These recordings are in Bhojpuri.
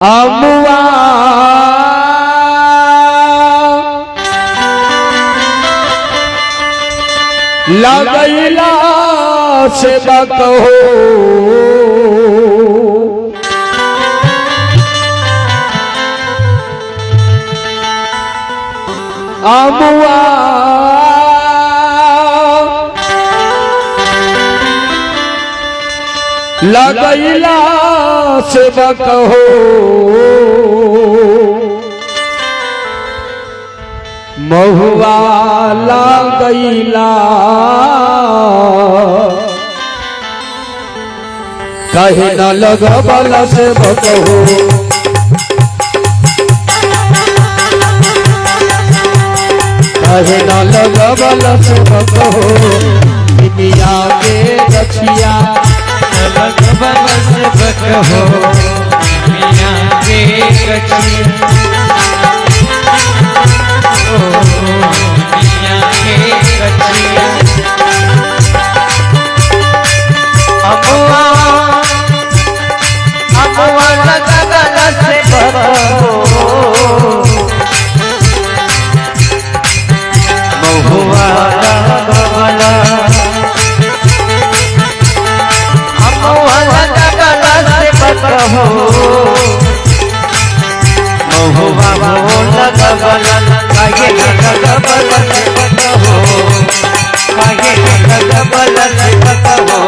अमुआ लगैला से बकहो अमुआ लगैला से बकहो महुआ लगैला कहे न लगबल से बकहो कहे न लगबल से बकहो दुनिया के रखिया लगबल से बकहो दुनिया के रखिया दुनिया के रखिया अमुआ लगबल से बकहो महुआ लगबल महुआ लगबल काहे लगबल से बकहो काहे लगबल से बकहो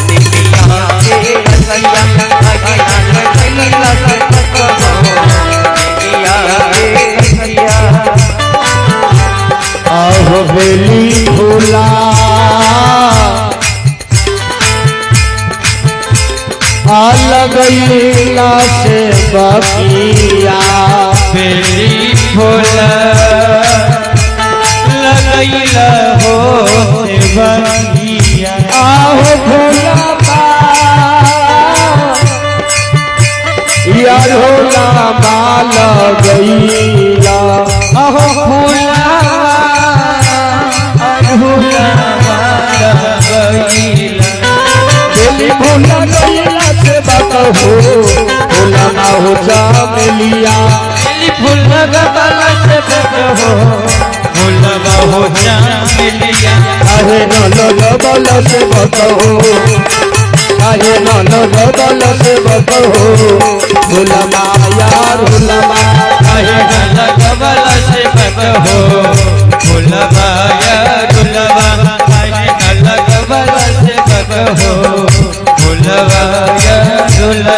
दुनिया के रखिया काहे लगबल से बकहो दुनिया के रखिया आहो बेली फूला लगैला से बकिया बेली फूल लगैला हो से बकिया आहो भोला यार होला माल गईला आहो फूला अरहुला लगैला बेली फूला गईला से बकहो भोला ना हो जा मिलिया बेली फूल लगबल से बकहो भोला हो जा मिलिया काहे न लगबल से बकहो काहे न लगबल से बकहो भोला यार भोला काहे लगबल से बकहो भोला यार भोला काहे लगबल से बकहो भोला यार भोला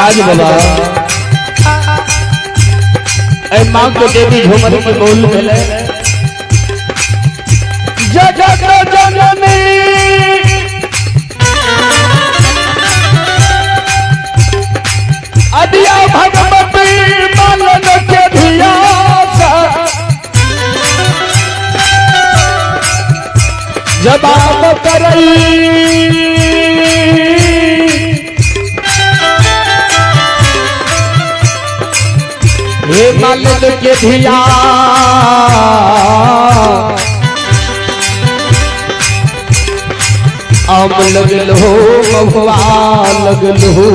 आज बाबा ऐ मां को देवी झूमर के बोल मिले जगत जननी अदिया भगवती मालन के धिया जवाब करई हे मालन के धिया आम लगल हो महुआ लगल हो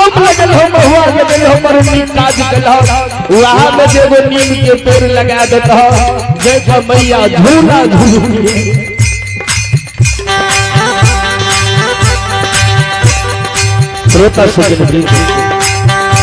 आम लगल हो महुआ लगल हो पर नीम काज कल वहाँ में जब नीम के पेड़ लगा देता जैसा मैया झूला झूल श्रोता सज्जन जी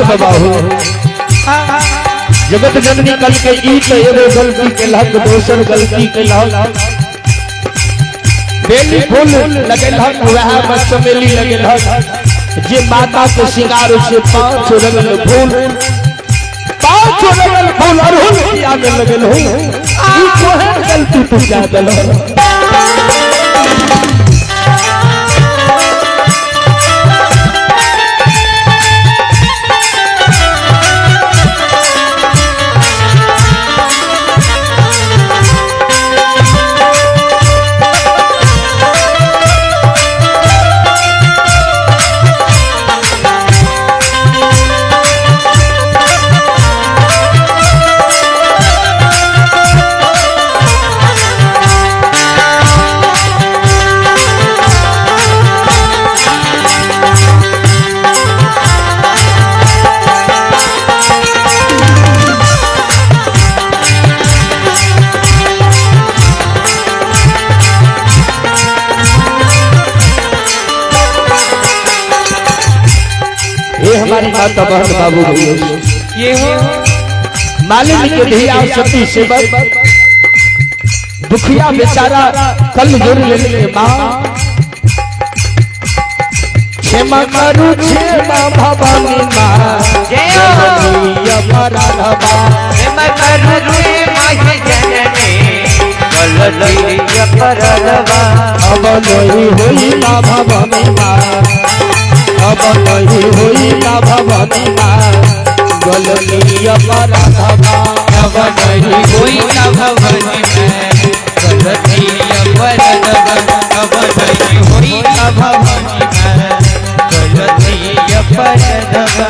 बाबा हो जगत जननी कल के ई तो एगो गलती केलहक दोसर गलती केलहक बेली फूल लगेलहक वह में चमेली लगेलहक जे माता के श्रृंगार से पांच रंगल फूल अड़हुल किया में लगल हो ई कोहे गलती तू जा देलहक हमारी माता बहन बाबू ये हो मालिनी के धिया सती सेवक दुखिया बेचारा कल जोड़ लेने माँ क्षमा करू क्षमा भवानी माँ जय पराधवा क्षमा करू क्षमा जननी कल पराधवा अब नहीं होई ना भवानी माँ अब नहीं हुई ना भवानी माँ गलती अपराधवा अब नहीं हुई ना भवानी माँ गलती अपराधवा अब नहीं हुई ना भवानी माँ गलती अपराधवा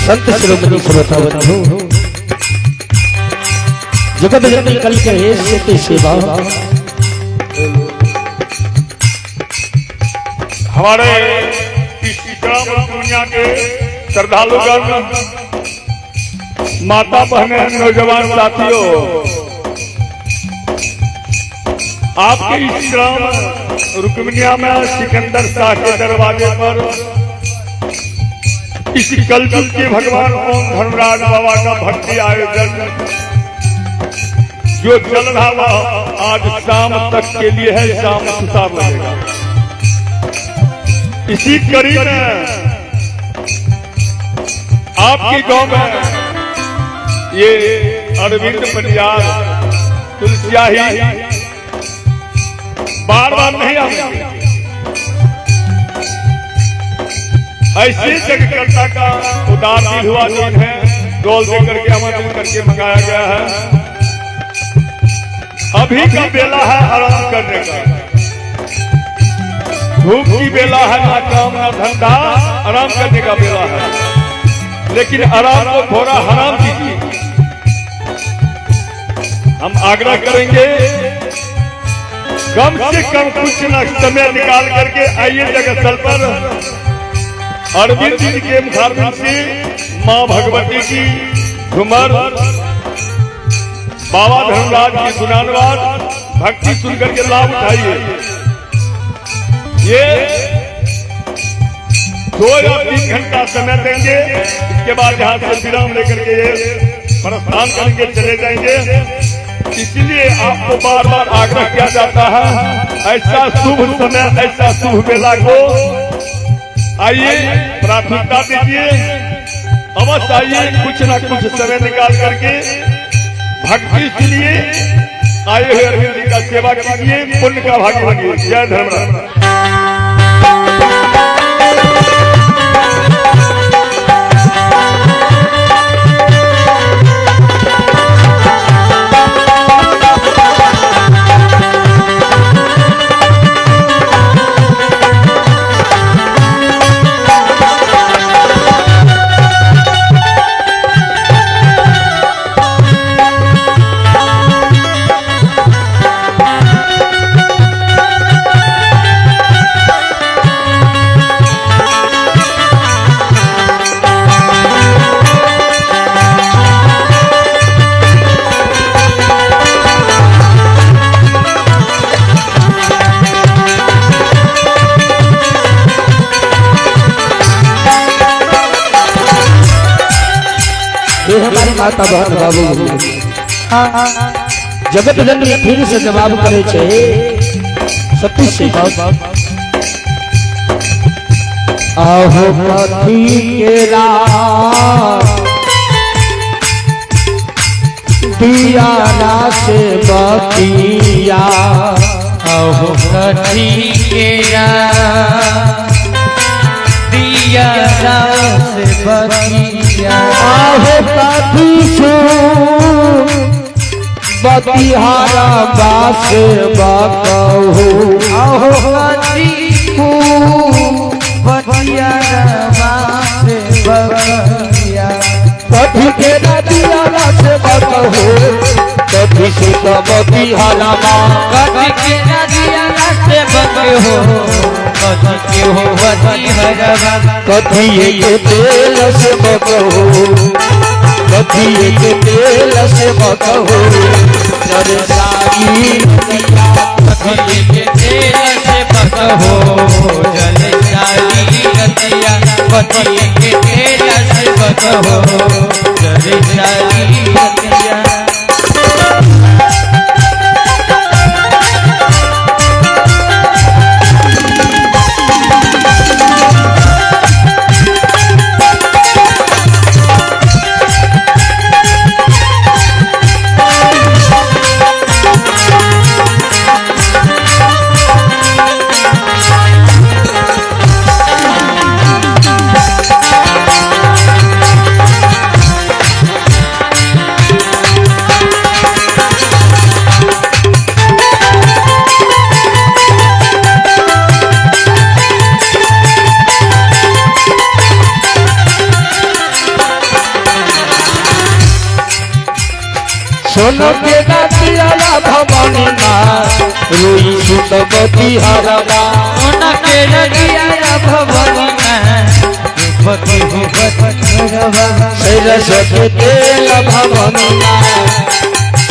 संत श्रोमणी श्रोता बंधु जगत जननी कल के सत्य सेवा हमारे इस ग्राम दुनिया के श्रद्धालुगण माता बहने नौजवान साथियों आपके इस ग्राम रुकमनिया में सिकंदर शाह के दरवाजे पर इस कलयुग के भगवान ओम धर्मराज बाबा का भक्ति आयोजन जो चल रहा वह आज शाम तक के लिए है। शाम सुता बजेगा। इसी कड़ी में आपकी गांव में ये अरविंद बनियार तुलसिया ही बार बार नहीं आते। ऐसी जगकर्ता का उदार दिल हुआ दिन है, डोल दे करके आमंत्रित करके मंगाया गया है। अभी का बेला है आराम करने का, धूप की बेला है, ना काम ना धंधा, आराम करने का बेला है। लेकिन आराम को थोड़ा हराम कीजिए। हम आग्रह करेंगे कम से कम कुछ न समय निकाल करके आइए जगह स्थल पर। अरविंद जी के मुखारबिंद से माँ भगवती की झुमर, बाबा धर्मराज की गुणानुवाद भक्ति सुनकर के लाभ उठाइए। ये 2 या 3 घंटा समय देंगे, इसके बाद यहाँ से विराम लेकर के प्रस्थान करेंगे, चले जाएंगे। इसलिए आपको बार बार आग्रह किया जाता है, ऐसा शुभ समय, ऐसा शुभ बेला को आइए, प्राथमिकता दीजिए, अवश्य आइए, कुछ ना कुछ समय निकाल करके भक्ति सुनिए, आए हुए अरविंद जी का सेवा कीजिए, पुण्य का भागी बनिए। जय धर्मराज। हमारी माता बहन बाबू जगत जननी फिर से जवाब करे छे सती से आहो कथी केरा दिया से बतिया, आहो कथी केरा दिया से बतिया, आहो कथी सो बतिहारा बास बकहो, आहो कथी बतिया बास बतिया, कथी के दिया से बकहो, कथी से बतिहारा कथी के दिया से बकहो, कथी के हो बतिहारा, कथी के तेल से बकहो, कथी के तेल से बकहो, जरे सारी रतिया, कथी के तेल से बकहो, जरे सारी रतिया, कथी के तेल से बकहो, जरे सारी रतिया। सोनो के दातिया भवानी माँ रोई सुत बतिहारा, सोना के रगिया भवानी माँ पति हो बतिहारा, सरस के तेल भवानी माँ,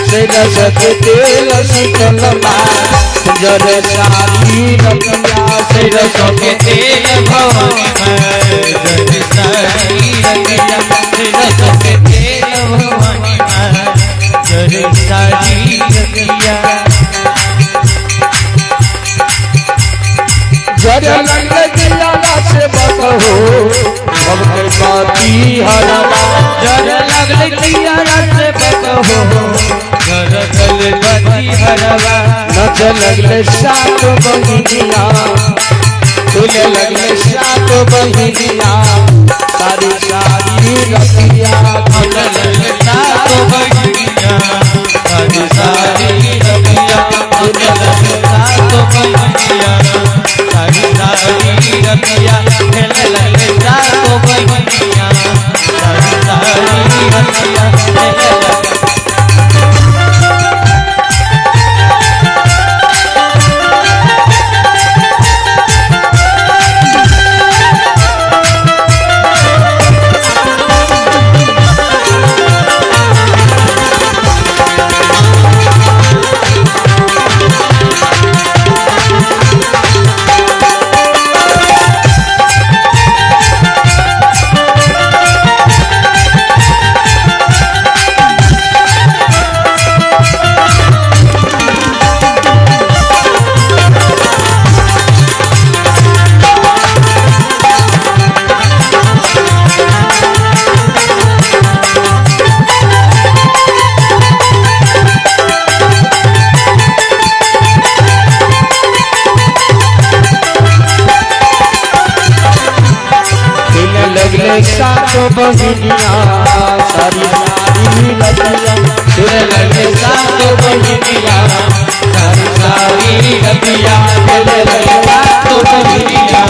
सरस के तेल शीतल माँ, जर सारी रतिया, सरस के तेल भवानी माँ, जर सारी रतिया, सरस के तेल भवानी माँ, जर सारी रतिया, जर लग दिया से बकहो, भव के बतिहारा। फुलवा नच लगले सात बहिनिया झूले लगले सात बहिनिया सारी सारी रतिया झूल लगले सातो बहिनिया सारी सारी रतिया झूल लगले सातो बहिनिया सारी सारी रतिया झूल लगले सातो बहिनिया सारी सारी रतिया झूल लगले लगले सात बहिनिया सारी सारी रतिया झूल लगले सातो बहिनिया सारी सारी रतिया झूल लगले सातो बहिनिया।